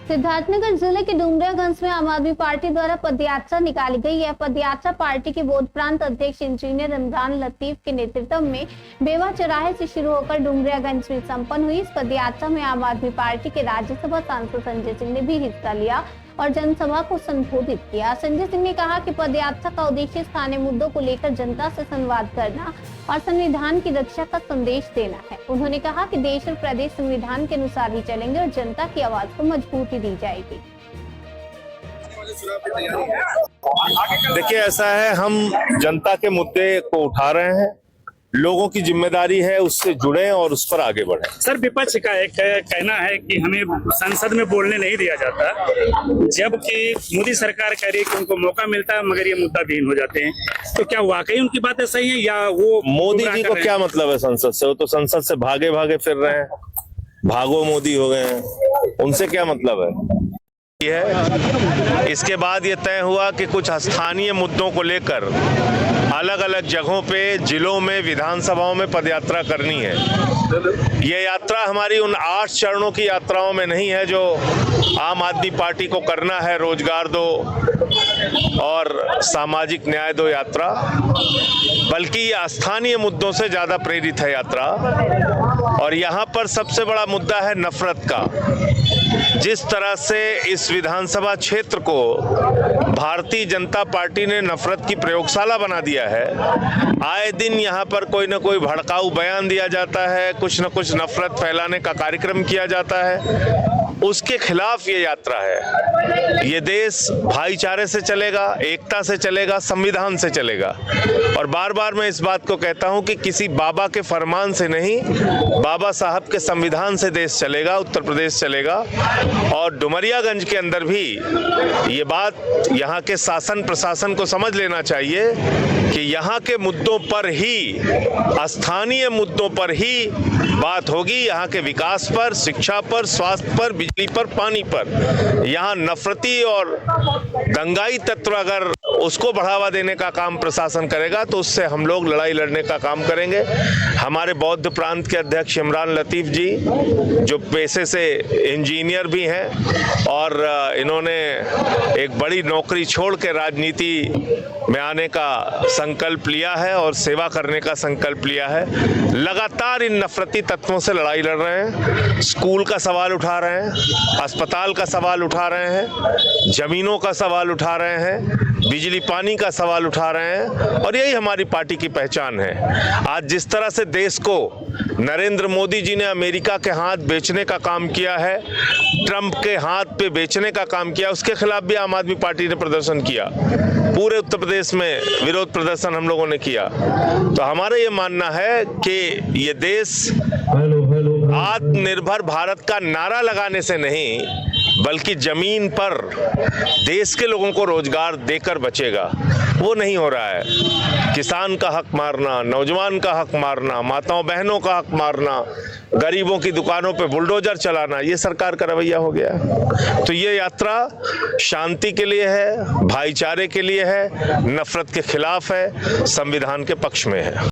सिद्धार्थनगर जिले के डुमरियागंज में आम आदमी पार्टी द्वारा पदयात्रा निकाली गई है। पदयात्रा पार्टी के बोर्ड प्रांत अध्यक्ष इंजीनियर इमरान लतीफ के नेतृत्व में बेवा चौराहे से शुरू होकर डुमरियागंज में संपन्न हुई। इस पदयात्रा में आम आदमी पार्टी के राज्यसभा सांसद संजय सिंह ने भी हिस्सा लिया और जनसभा को संबोधित किया। संजय सिंह ने कहा कि पदयात्रा का उद्देश्य स्थानीय मुद्दों को लेकर जनता से संवाद करना और संविधान की रक्षा का संदेश देना है। उन्होंने कहा कि देश और प्रदेश संविधान के अनुसार ही चलेंगे और जनता की आवाज को मजबूती दी जाएगी। देखिए, ऐसा है, हम जनता के मुद्दे को उठा रहे हैं, लोगों की जिम्मेदारी है उससे जुड़े और उस पर आगे बढ़े। सर, विपक्ष का एक कहना है कि हमें संसद में बोलने नहीं दिया जाता, जबकि मोदी सरकार कह रही है कि उनको मौका मिलता है मगर ये मुद्दा विहीन हो जाते हैं। तो क्या वाकई उनकी बातें सही है या वो मोदी जी को क्या मतलब है संसद से? वो तो संसद से भागे भागे फिर रहे हैं, भागो मोदी हो गए हैं, उनसे क्या मतलब है? इसके बाद ये तय हुआ कि कुछ स्थानीय मुद्दों को लेकर अलग अलग जगहों पे, जिलों में, विधानसभाओं में पदयात्रा करनी है। ये यात्रा हमारी उन 8 चरणों की यात्राओं में नहीं है जो आम आदमी पार्टी को करना है, रोजगार दो और सामाजिक न्याय दो यात्रा, बल्कि ये स्थानीय मुद्दों से ज्यादा प्रेरित है यात्रा। और यहाँ पर सबसे बड़ा मुद्दा है नफरत का। जिस तरह से इस विधानसभा क्षेत्र को भारतीय जनता पार्टी ने नफरत की प्रयोगशाला बना दिया है, आए दिन यहाँ पर कोई न कोई भड़काऊ बयान दिया जाता है, कुछ न कुछ नफरत फैलाने का कार्यक्रम किया जाता है, उसके खिलाफ ये यात्रा है। ये देश भाईचारे से चलेगा, एकता से चलेगा, संविधान से चलेगा। और बार बार मैं इस बात को कहता हूं कि किसी बाबा के फरमान से नहीं, बाबा साहब के संविधान से देश चलेगा, उत्तर प्रदेश चलेगा। और डुमरियागंज के अंदर भी ये बात यहाँ के शासन प्रशासन को समझ लेना चाहिए कि यहाँ के मुद्दों पर ही, स्थानीय मुद्दों पर ही बात होगी। यहाँ के विकास पर, शिक्षा पर, स्वास्थ्य पर, बिजली पर, पानी पर। यहाँ नफरती और दंगाई तत्व अगर उसको बढ़ावा देने का काम प्रशासन करेगा तो उससे हम लोग लड़ाई लड़ने का काम करेंगे। हमारे बौद्ध प्रांत के अध्यक्ष इमरान लतीफ जी, जो पेशे से इंजीनियर भी हैं और इन्होंने एक बड़ी नौकरी छोड़ के राजनीति में आने का संकल्प लिया है और सेवा करने का संकल्प लिया है, लगातार इन नफरती तत्वों से लड़ाई लड़ रहे हैं। स्कूल का सवाल उठा रहे हैं, अस्पताल का सवाल उठा रहे हैं, जमीनों का सवाल उठा रहे हैं, बिजली पानी का सवाल उठा रहे हैं। और यही हमारी पार्टी की पहचान है। आज जिस तरह से देश को नरेंद्र मोदी जी ने अमेरिका के हाथ बेचने का काम किया है, ट्रंप के हाथ पे बेचने का काम किया, उसके खिलाफ भी आम आदमी पार्टी ने प्रदर्शन किया। पूरे उत्तर प्रदेश में विरोध प्रदर्शन हम लोगों ने किया। तो हमारा ये मानना है कि ये देश आत्मनिर्भर भारत का नारा लगाने से नहीं, बल्कि जमीन पर देश के लोगों को रोजगार देकर बचेगा। वो नहीं हो रहा है। किसान का हक मारना, नौजवान का हक मारना, माताओं बहनों का हक मारना, गरीबों की दुकानों पे बुलडोजर चलाना, ये सरकार का रवैया हो गया। तो ये यात्रा शांति के लिए है, भाईचारे के लिए है, नफरत के खिलाफ है, संविधान के पक्ष में है।